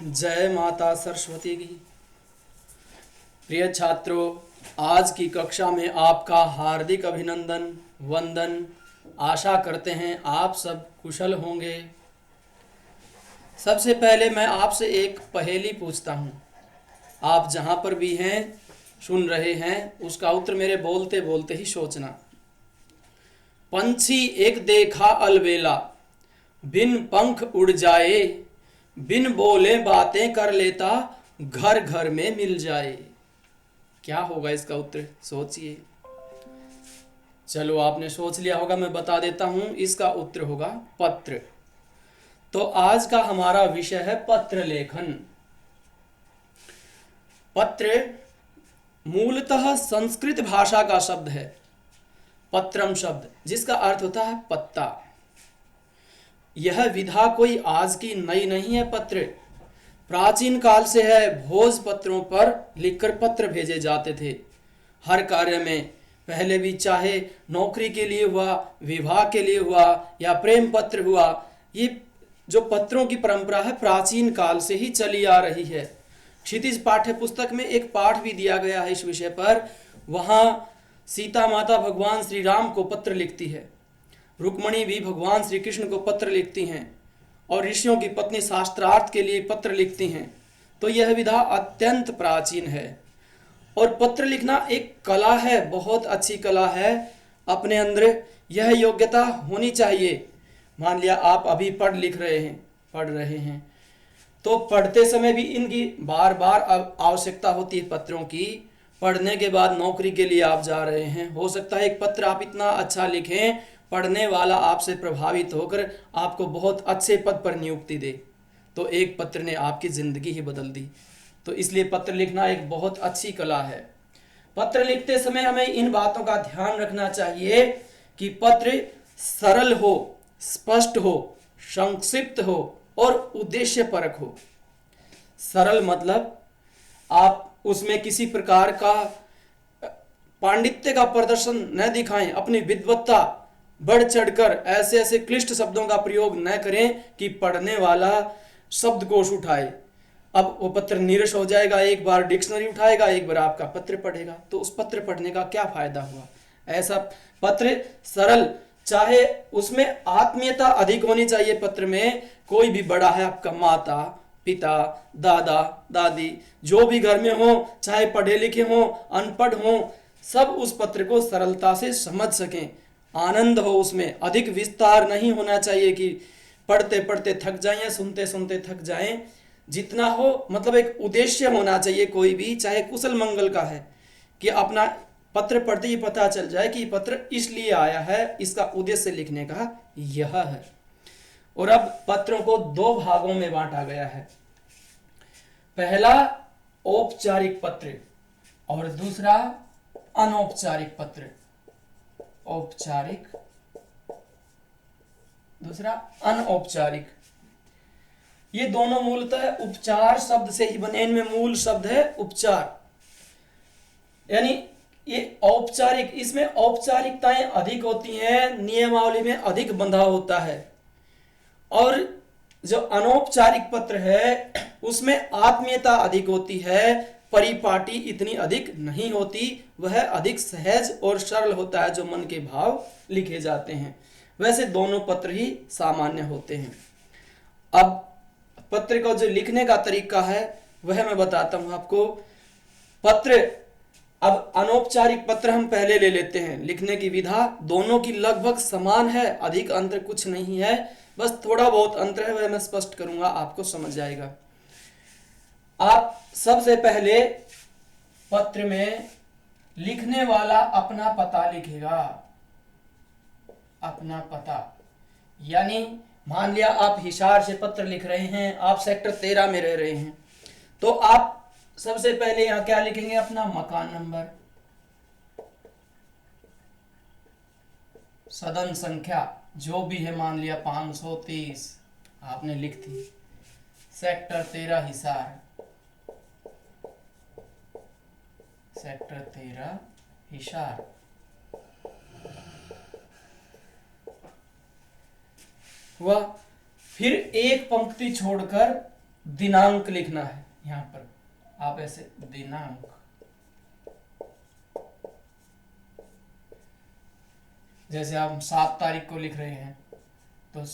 जय माता सरस्वती की। प्रिय छात्रों, आज की कक्षा में आपका हार्दिक अभिनंदन वंदन। आशा करते हैं आप सब कुशल होंगे। सबसे पहले मैं आपसे एक पहेली पूछता हूँ। आप जहाँ पर भी हैं, सुन रहे हैं, उसका उत्तर मेरे बोलते बोलते ही सोचना। पंछी एक देखा अलबेला, बिन पंख उड़ जाए, बिन बोले बातें कर लेता, घर घर में मिल जाए। क्या होगा इसका उत्तर, सोचिए। चलो, आपने सोच लिया होगा, मैं बता देता हूं। इसका उत्तर होगा पत्र। तो आज का हमारा विषय है पत्र लेखन। पत्र मूलतः संस्कृत भाषा का शब्द है, पत्रम शब्द, जिसका अर्थ होता है पत्ता। यह विधा कोई आज की नई नहीं है। पत्र प्राचीन काल से है। भोजपत्रों पर लिखकर पत्र भेजे जाते थे हर कार्य में। पहले भी चाहे नौकरी के लिए हुआ, विवाह के लिए हुआ या प्रेम पत्र हुआ, ये जो पत्रों की परंपरा है प्राचीन काल से ही चली आ रही है। क्षितिज पाठ्य पुस्तक में एक पाठ भी दिया गया है इस विषय पर। वहाँ सीता माता भगवान श्री राम को पत्र लिखती है, रुक्मणी भी भगवान श्री कृष्ण को पत्र लिखती हैं, और ऋषियों की पत्नी शास्त्रार्थ के लिए पत्र लिखती हैं। तो यह विधा अत्यंत प्राचीन है। और पत्र लिखना एक कला है, बहुत अच्छी कला है। अपने अंदर यह योग्यता होनी चाहिए। मान लिया आप अभी पढ़ रहे हैं, तो पढ़ते समय भी इनकी बार बार आवश्यकता होती है पत्रों की। पढ़ने के बाद नौकरी के लिए आप जा रहे हैं, हो सकता है एक पत्र आप इतना अच्छा लिखें, पढ़ने वाला आपसे प्रभावित होकर आपको बहुत अच्छे पद पर नियुक्ति दे। तो एक पत्र ने आपकी जिंदगी ही बदल दी। तो इसलिए पत्र लिखना एक बहुत अच्छी कला है। पत्र लिखते समय हमें इन बातों का ध्यान रखना चाहिए कि पत्र सरल हो, स्पष्ट हो, संक्षिप्त हो और उद्देश्यपरक हो। सरल मतलब आप उसमें किसी प्रकार का पांडित्य का प्रदर्शन न दिखाएं, अपनी विद्वत्ता बढ़ चढ़कर ऐसे ऐसे क्लिष्ट शब्दों का प्रयोग न करें कि पढ़ने वाला शब्दकोश उठाए। अब वो पत्र नीरस हो जाएगा, एक बार डिक्शनरी उठाएगा, एक बार आपका पत्र पढ़ेगा, तो उस पत्र पढ़ने का क्या फायदा हुआ। ऐसा पत्र सरल, चाहे उसमें आत्मीयता अधिक होनी चाहिए। पत्र में कोई भी बड़ा है, आपका माता पिता दादा दादी जो भी घर में हो, चाहे पढ़े लिखे हो अनपढ़ हो, सब उस पत्र को सरलता से समझ सकें, आनंद हो उसमें। अधिक विस्तार नहीं होना चाहिए कि पढ़ते पढ़ते थक जाएं या सुनते सुनते थक जाएं। जितना हो, मतलब एक उद्देश्य होना चाहिए कोई भी, चाहे कुशल मंगल का है, कि अपना पत्र पढ़ते ही पता चल जाए कि पत्र इसलिए आया है, इसका उद्देश्य लिखने का यह है। और अब पत्रों को दो भागों में बांटा गया है। पहला औपचारिक पत्र और दूसरा अनौपचारिक पत्र। औपचारिक, दूसरा अनौपचारिक। ये दोनों मूलतः उपचार शब्द से ही बने। इनमें मूल शब्द है उपचार, यानी ये औपचारिक, इसमें औपचारिकताएं अधिक होती हैं, नियमावली में अधिक बंधा होता है। और जो अनौपचारिक पत्र है उसमें आत्मीयता अधिक होती है, परिपाटी इतनी अधिक नहीं होती, वह अधिक सहज और सरल होता है, जो मन के भाव लिखे जाते हैं। वैसे दोनों पत्र ही सामान्य होते हैं। अब पत्र का जो लिखने का तरीका है वह मैं बताता हूं आपको। पत्र, अब अनौपचारिक पत्र हम पहले ले लेते हैं। लिखने की विधा दोनों की लगभग समान है, अधिक अंतर कुछ नहीं है, बस थोड़ा बहुत अंतर है, वह मैं स्पष्ट करूंगा, आपको समझ जाएगा। आप सबसे पहले पत्र में लिखने वाला अपना पता लिखेगा। अपना पता, यानी मान लिया आप हिसार से पत्र लिख रहे हैं, आप सेक्टर 13 में रह रहे हैं, तो आप सबसे पहले यहां क्या लिखेंगे, अपना मकान नंबर, सदन संख्या जो भी है, मान लिया 530 आपने लिख दी, सेक्टर 13 हिसार, सेक्टर 13 हिसार। हुआ। फिर एक पंक्ति छोड़कर दिनांक लिखना है यहां पर, आप ऐसे दिनांक, जैसे आप 7 तारीख को लिख रहे हैं तो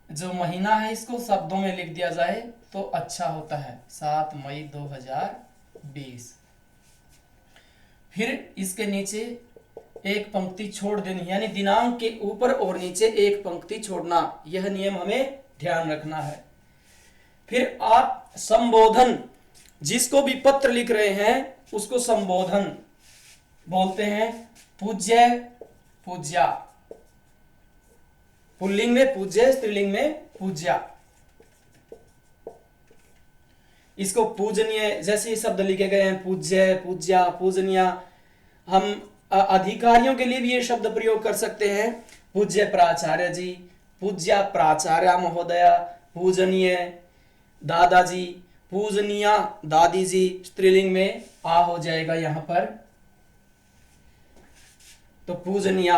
जो महीना है इसको शब्दों में लिख दिया जाए तो अच्छा होता है, 7 मई 2020। फिर इसके नीचे एक पंक्ति छोड़ देनी, यानी दिनांक के ऊपर और नीचे एक पंक्ति छोड़ना, यह नियम हमें ध्यान रखना है। फिर आप संबोधन, जिसको भी पत्र लिख रहे हैं उसको संबोधन बोलते हैं, पूज्य, पूज्या, पुल्लिंग में पूज्य, स्त्रीलिंग में पूज्या। इसको पूजनीय, जैसे ये शब्द लिखे गए हैं, पूज्य, पूज्या, पूजनीय, हम अधिकारियों के लिए भी ये शब्द प्रयोग कर सकते हैं, पूज्य प्राचार्य जी, पूज्या प्राचार्य महोदया, पूजनीय दादाजी, पूजनीया दादी जी, स्त्रीलिंग में आ हो जाएगा यहां पर, तो पूजनीया।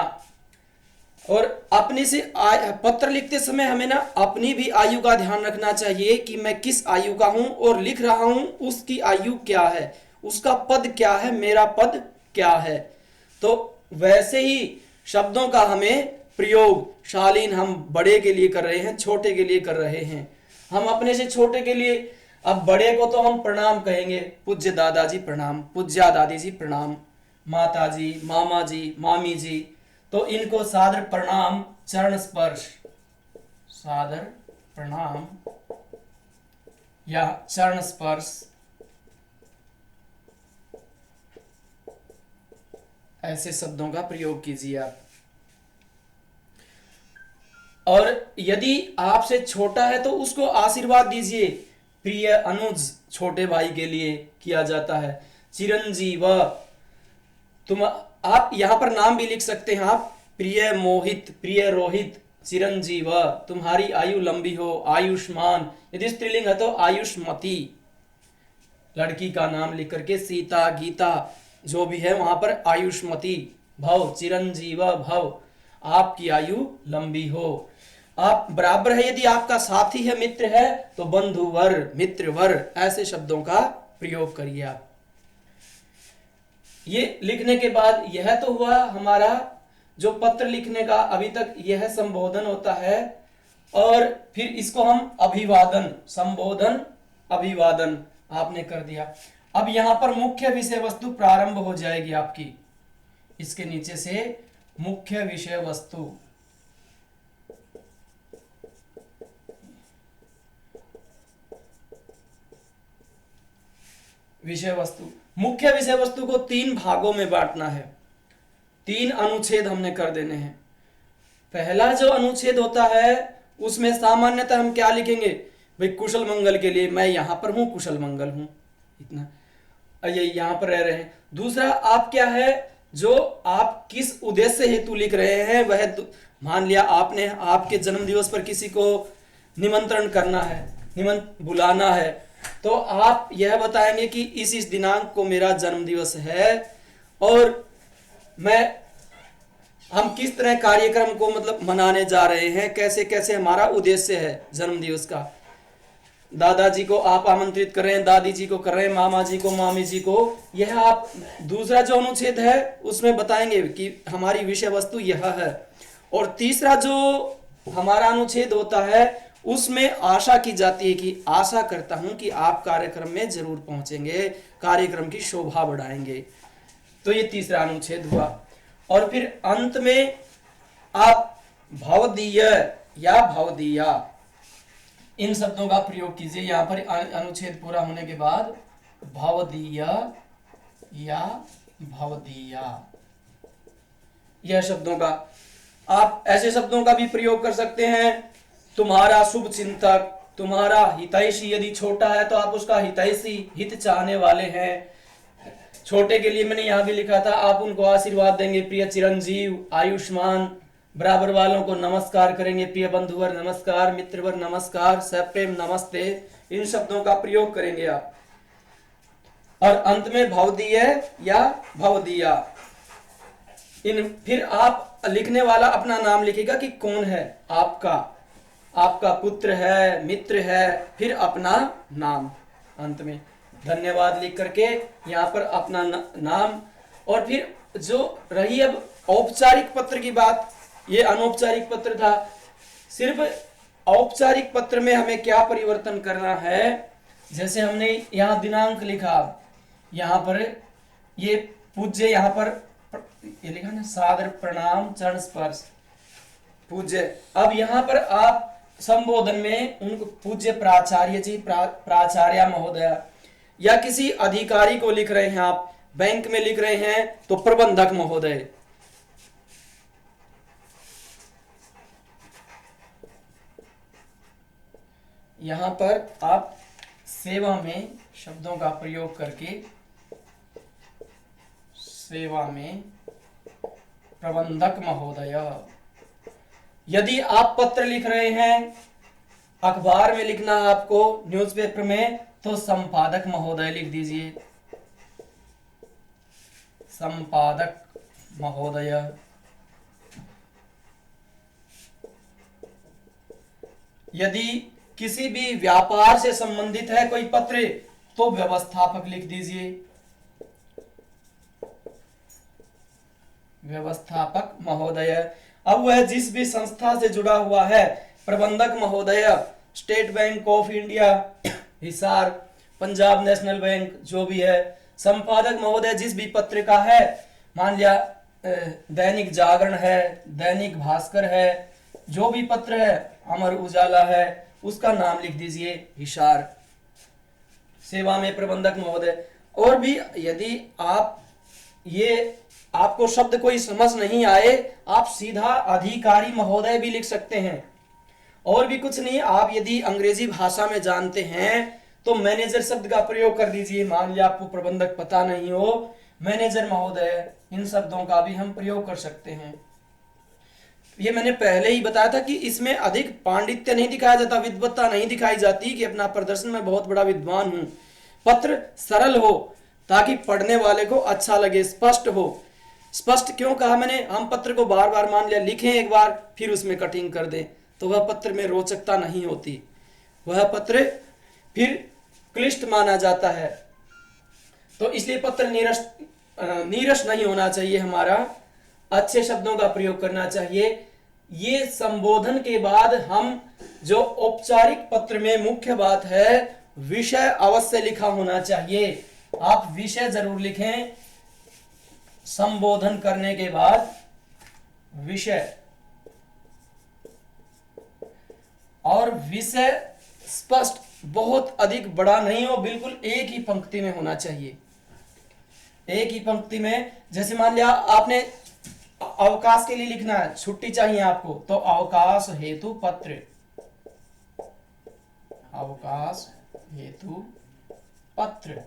और अपने से पत्र लिखते समय हमें ना अपनी भी आयु का ध्यान रखना चाहिए कि मैं किस आयु का हूं और लिख रहा हूं उसकी आयु क्या है, उसका पद क्या है, मेरा पद क्या है। तो वैसे ही शब्दों का हमें प्रयोग शालीन हम बड़े के लिए कर रहे हैं, छोटे के लिए कर रहे हैं। हम अपने से छोटे के लिए, अब बड़े को तो हम प्रणाम कहेंगे, पूज्य दादाजी प्रणाम, पूज्या दादी जी प्रणाम, माता जी, मामा जी, मामी जी, तो इनको सादर प्रणाम, चरण स्पर्श, सादर प्रणाम या चरण स्पर्श, ऐसे शब्दों का प्रयोग कीजिए आप। और यदि आपसे छोटा है तो उसको आशीर्वाद दीजिए, प्रिय अनुज, छोटे भाई के लिए किया जाता है, चिरंजीव, तुम, आप यहां पर नाम भी लिख सकते हैं आप, प्रिय मोहित, प्रिय रोहित, चिरंजीव, तुम्हारी आयु लंबी हो, आयुष्मान, यदि स्त्रीलिंग है तो आयुष्मती, लड़की का नाम लिख करके, सीता, गीता, जो भी है वहां पर आयुष्मती भव, चिरंजीव भव, आपकी आयु लंबी हो। आप बराबर है, यदि आपका साथी है, मित्र है, तो बंधुवर, मित्रवर, ऐसे शब्दों का प्रयोग करिए आप। ये लिखने के बाद यह तो हुआ हमारा जो पत्र लिखने का, अभी तक यह संबोधन होता है। और फिर इसको हम अभिवादन, संबोधन, अभिवादन आपने कर दिया। अब यहां पर मुख्य विषय वस्तु प्रारंभ हो जाएगी आपकी, इसके नीचे से मुख्य विषय वस्तु, विषय वस्तु, मुख्य विषय वस्तु को 3 भागों में बांटना है, 3 अनुच्छेद हमने कर देने हैं। पहला जो अनुच्छेद होता है उसमें सामान्यतः हम क्या लिखेंगे, भाई कुशल मंगल के लिए मैं यहां पर हूं, कुशल मंगल हूं, इतना, ये यहां पर रह रहे हैं। दूसरा आप क्या है, जो आप किस उद्देश्य हेतु लिख रहे हैं, वह मान लिया आपने आपके जन्म दिवस पर किसी को निमंत्रण करना है, बुलाना है, तो आप यह बताएंगे कि इस दिनांक को मेरा जन्म दिवस है और हम किस तरह कार्यक्रम को मतलब मनाने जा रहे हैं, कैसे कैसे हमारा उद्देश्य है जन्म दिवस का। दादाजी को आप आमंत्रित कर रहे हैं, दादी जी को कर रहे हैं, मामा जी को, मामी जी को, यह आप दूसरा जो अनुच्छेद है उसमें बताएंगे कि हमारी विषय वस्तु यह है। और तीसरा जो हमारा अनुच्छेद होता है उसमें आशा की जाती है कि आशा करता हूं कि आप कार्यक्रम में जरूर पहुंचेंगे, कार्यक्रम की शोभा बढ़ाएंगे, तो ये तीसरा अनुच्छेद हुआ। और फिर अंत में आप भवदीय या भवदीया, इन शब्दों का प्रयोग कीजिए। यहां पर अनुच्छेद पूरा होने के बाद भवदीय या भवदीया, यह शब्दों का आप ऐसे शब्दों का भी प्रयोग कर सकते हैं, तुम्हारा शुभ चिंतक, तुम्हारा हितैषी, यदि छोटा है तो आप उसका हितैषी, हित चाहने वाले हैं। छोटे के लिए मैंने यहां भी लिखा था, आप उनको आशीर्वाद देंगे, प्रिय चिरंजीव, आयुष्मान, बराबर वालों को नमस्कार करेंगे, प्रिय बंधुवर नमस्कार, मित्रवर नमस्कार, सप्रेम नमस्ते, इन शब्दों का प्रयोग करेंगे आप। और अंत में भवदीय या भवदीया, फिर आप लिखने वाला अपना नाम लिखेगा कि कौन है आपका, आपका पुत्र है, मित्र है, फिर अपना नाम अंत में धन्यवाद लिख करके यहाँ पर अपना नाम। और फिर जो रही अब औपचारिक पत्र की बात, ये अनौपचारिक पत्र था। सिर्फ औपचारिक पत्र में हमें क्या परिवर्तन करना है, जैसे हमने यहाँ दिनांक लिखा, यहाँ पर ये पूज्य, यहाँ पर ये लिखा ना सादर प्रणाम चरण स्पर्श पूज्य। अब यहाँ पर आप संबोधन में उनको पूज्य प्राचार्य जी, प्राचार्य महोदय, या किसी अधिकारी को लिख रहे हैं, आप बैंक में लिख रहे हैं तो प्रबंधक महोदय। यहां पर आप सेवा में शब्दों का प्रयोग करके सेवा में प्रबंधक महोदय। यदि आप पत्र लिख रहे हैं, अखबार में लिखना है आपको, न्यूज़पेपर में, तो संपादक महोदय लिख दीजिए, संपादक महोदय। यदि किसी भी व्यापार से संबंधित है कोई पत्र, तो व्यवस्थापक लिख दीजिए, व्यवस्थापक महोदय। अब वह जिस भी संस्था से जुड़ा हुआ है, प्रबंधक महोदय, state bank of India Hisar, Punjab national bank, जो भी है। संपादक महोदय जिस भी पत्र का है, मान लिया दैनिक जागरण है, दैनिक भास्कर है, जो भी पत्र है, अमर उजाला है, उसका नाम लिख दीजिए हिसार। सेवा में प्रबंधक महोदय। और भी यदि आप ये आपको शब्द कोई समझ नहीं आए, आप सीधा अधिकारी महोदय भी लिख सकते हैं। और भी कुछ नहीं, आप यदि अंग्रेजी भाषा में जानते हैं तो मैनेजर शब्द का प्रयोग कर दीजिए। मान लिया आपको प्रबंधक पता नहीं हो, मैनेजर महोदय, इन शब्दों का भी हम प्रयोग कर सकते हैं। ये मैंने पहले ही बताया था कि इसमें अधिक पांडित्य नहीं दिखाया जाता, विद्वत्ता नहीं दिखाई जाती कि अपना प्रदर्शन में बहुत बड़ा विद्वान हूं। पत्र सरल हो ताकि पढ़ने वाले को अच्छा लगे, स्पष्ट हो। स्पष्ट क्यों कहा मैंने? हम पत्र को बार बार मान लिया लिखें एक बार, फिर उसमें कटिंग कर दें, तो वह पत्र में रोचकता नहीं होती, वह पत्र फिर क्लिष्ट माना जाता है। तो इसलिए पत्र नीरस नहीं होना चाहिए हमारा, अच्छे शब्दों का प्रयोग करना चाहिए। ये संबोधन के बाद हम जो औपचारिक पत्र में मुख्य बात है, विषय अवश्य लिखा होना चाहिए। आप विषय जरूर लिखें संबोधन करने के बाद, विषय। और विषय स्पष्ट, बहुत अधिक बड़ा नहीं हो, बिल्कुल एक ही पंक्ति में होना चाहिए, एक ही पंक्ति में। जैसे मान लिया आपने अवकाश के लिए लिखना है, छुट्टी चाहिए आपको, तो अवकाश हेतु पत्र, अवकाश हेतु पत्र,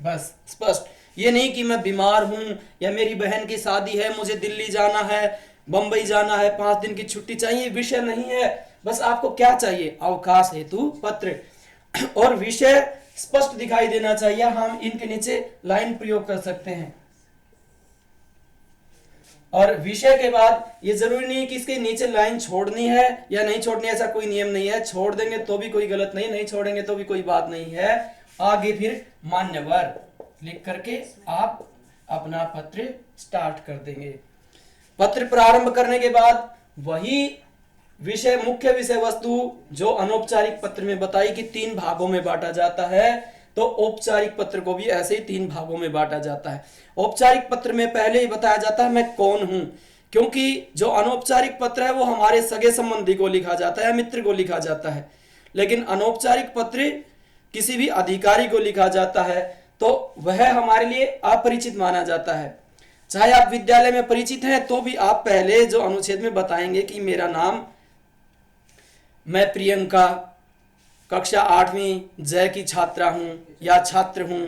बस स्पष्ट। ये नहीं कि मैं बीमार हूं या मेरी बहन की शादी है, मुझे दिल्ली जाना है, बंबई जाना है, 5 दिन की छुट्टी चाहिए, विषय नहीं है। बस आपको क्या चाहिए? अवकाश हेतु पत्र। और विषय स्पष्ट दिखाई देना चाहिए। हम इनके नीचे लाइन प्रयोग कर सकते हैं। और विषय के बाद ये जरूरी नहीं कि इसके नीचे लाइन छोड़नी है या नहीं छोड़नी है, ऐसा कोई नियम नहीं है। छोड़ देंगे तो भी कोई गलत नहीं, नहीं छोड़ेंगे तो भी कोई बात नहीं है। आगे फिर मान्यवर लिख करके आप अपना पत्र स्टार्ट कर देंगे। पत्र प्रारंभ करने के बाद वही विषय, मुख्य विषय वस्तु जो अनौपचारिक पत्र में बताई कि 3 भागों में बांटा जाता है, तो औपचारिक पत्र को भी ऐसे ही 3 भागों में बांटा जाता है। औपचारिक पत्र में पहले ही बताया जाता है मैं कौन हूं, क्योंकि जो अनौपचारिक पत्र है वो हमारे सगे संबंधी को लिखा जाता है, मित्र को लिखा जाता है। लेकिन अनौपचारिक पत्र किसी भी अधिकारी को लिखा जाता है, तो वह हमारे लिए अपरिचित माना जाता है। चाहे आप विद्यालय में परिचित हैं तो भी आप पहले जो अनुच्छेद में बताएंगे कि मेरा नाम, मैं प्रियंका, कक्षा 8वीं जय की छात्रा हूं या छात्र हूं।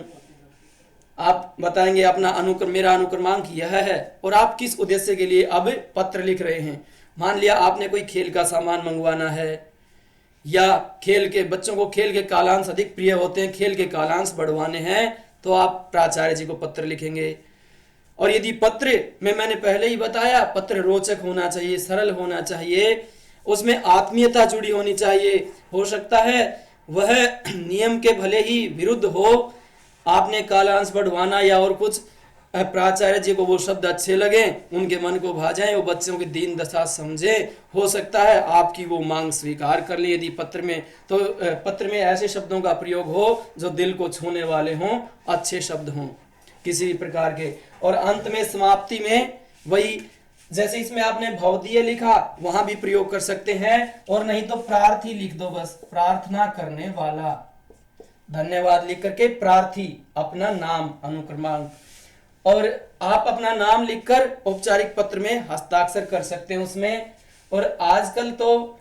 आप बताएंगे अपना अनुक्रम, मेरा अनुक्रमांक यह है, और आप किस उद्देश्य के लिए अब पत्र लिख रहे हैं। मान लिया आपने कोई खेल का सामान मंगवाना है, या खेल के, बच्चों को खेल के कालांश अधिक प्रिय होते हैं, खेल के कालांश बढ़वाने हैं, तो आप प्राचार्य जी को पत्र लिखेंगे। और यदि पत्र में मैंने पहले ही बताया, पत्र रोचक होना चाहिए, सरल होना चाहिए। उसमें आत्मीयता जुड़ी होनी चाहिए। हो सकता है वह नियम के भले ही विरुद्ध हो, आपने कालांश बढ़वाना या और कुछ, प्राचार्य जी को वो शब्द अच्छे लगे, उनके मन को भा जाए, वो बच्चों की दीन दशा समझे, हो सकता है आपकी वो मांग स्वीकार कर ले यदि पत्र में, तो पत्र में ऐसे शब्दों का प्रयोग हो जो दिल को छूने वाले हों, अच्छे शब्द हों किसी भी प्रकार के। और अंत में समाप्ति में वही, जैसे इसमें आपने भवदीय लिखा, वहां भी प्रयोग कर सकते हैं, और नहीं तो प्रार्थी लिख दो, बस प्रार्थना करने वाला, धन्यवाद लिख करके प्रार्थी, अपना नाम अनुक्रमांक, और आप अपना नाम लिखकर औपचारिक पत्र में हस्ताक्षर कर सकते हैं उसमें। और आजकल तो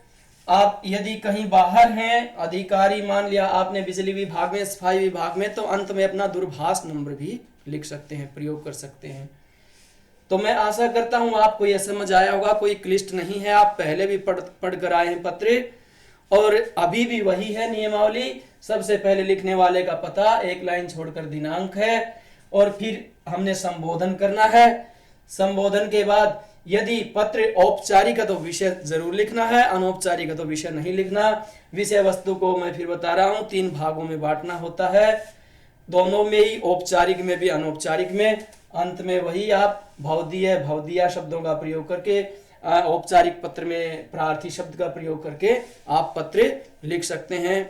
आप यदि कहीं बाहर हैं, अधिकारी मान लिया आपने बिजली विभाग में, सफाई विभाग में, तो अंत में अपना दूरभाष नंबर भी लिख सकते हैं, प्रयोग कर सकते हैं। तो मैं आशा करता हूं आपको यह समझ आया होगा, कोई क्लिष्ट नहीं है, आप पहले भी पढ़ कर आए हैं पत्र, और अभी भी वही है नियमावली। सबसे पहले लिखने वाले का पता, एक लाइन छोड़कर दिनांक है, और फिर हमने संबोधन करना है। संबोधन के बाद यदि पत्र औपचारिक है तो विषय जरूर लिखना है, अनौपचारिक है तो विषय नहीं लिखना। विषय वस्तु को मैं फिर बता रहा हूं 3 भागों में बांटना होता है, दोनों में ही, औपचारिक में भी अनौपचारिक में। अंत में वही आप भवदीय भवदीया शब्दों का प्रयोग करके, औपचारिक पत्र में प्रार्थी शब्द का प्रयोग करके आप पत्र लिख सकते हैं।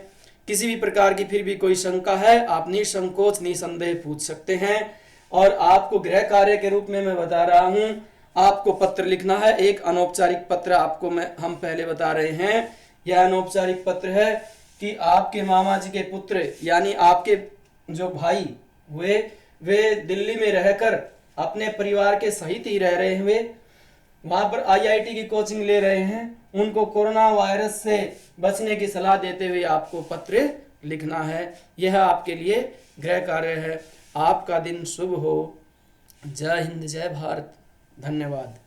किसी भी प्रकार की फिर भी कोई शंका है, आप निसंकोच निसंदेह पूछ सकते हैं। और आपको गृह कार्य के रूप में मैं बता रहा हूं, आपको पत्र लिखना है। एक अनौपचारिक पत्र आपको हम पहले बता रहे हैं, यह अनौपचारिक पत्र है कि आपके मामा जी के पुत्र यानी आपके जो भाई वे दिल्ली में रहकर अपने परिवार के सहित ही रह रहे हुए वहां पर IIT की कोचिंग ले रहे हैं, उनको कोरोना वायरस से बचने की सलाह देते हुए आपको पत्र लिखना है। यह आपके लिए गृह कार्य है। आपका दिन शुभ हो। जय हिंद, जय भारत, धन्यवाद।